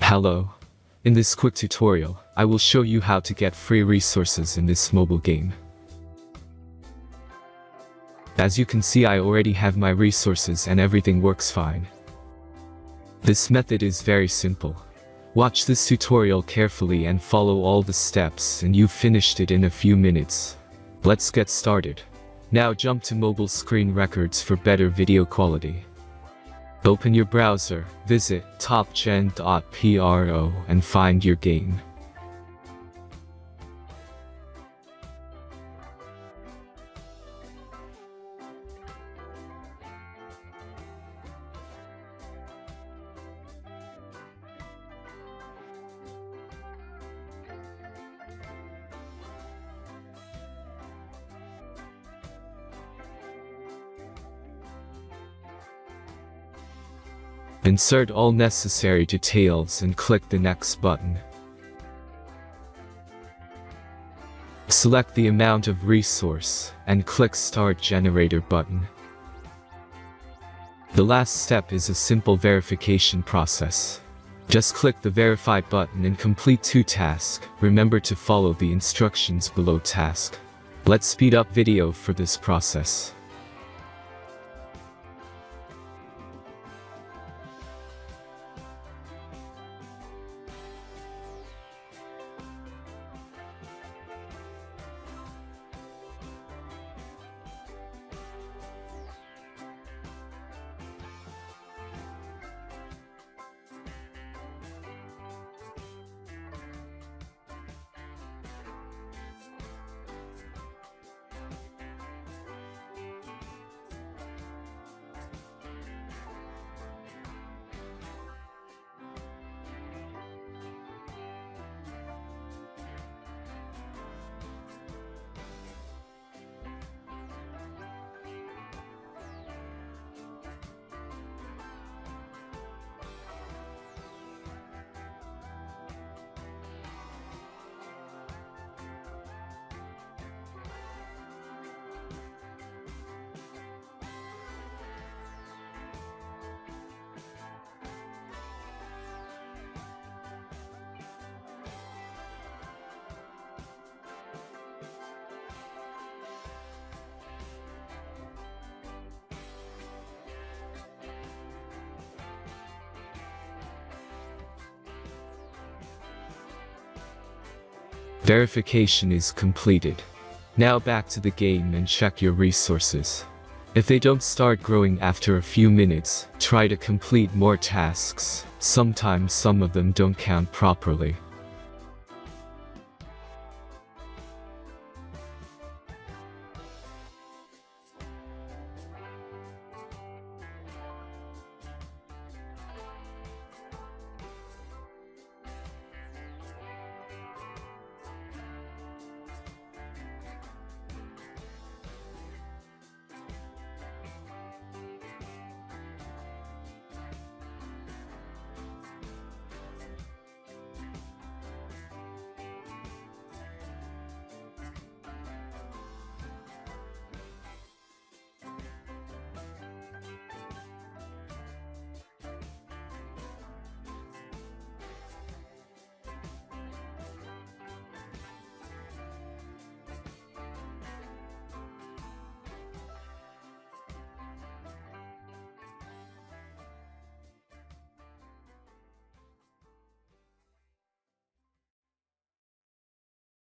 Hello. In this quick tutorial, I will show you how to get free resources in this mobile game. As you can see, I already have my resources and everything works fine. This method is very simple. Watch this tutorial carefully and follow all the steps and you've finished it in a few minutes. Let's get started. Now jump to mobile screen records for better video quality. Open your browser, visit topgen.pro and find your game. Insert all necessary details and click the Next button. Select the amount of resource and click Start Generator button. The last step is a simple verification process. Just click the Verify button and complete 2 tasks. Remember to follow the instructions below task. Let's speed up video for this process. Verification is completed. Now back to the game and check your resources. If they don't start growing after a few minutes, try to complete more tasks. Sometimes some of them don't count properly.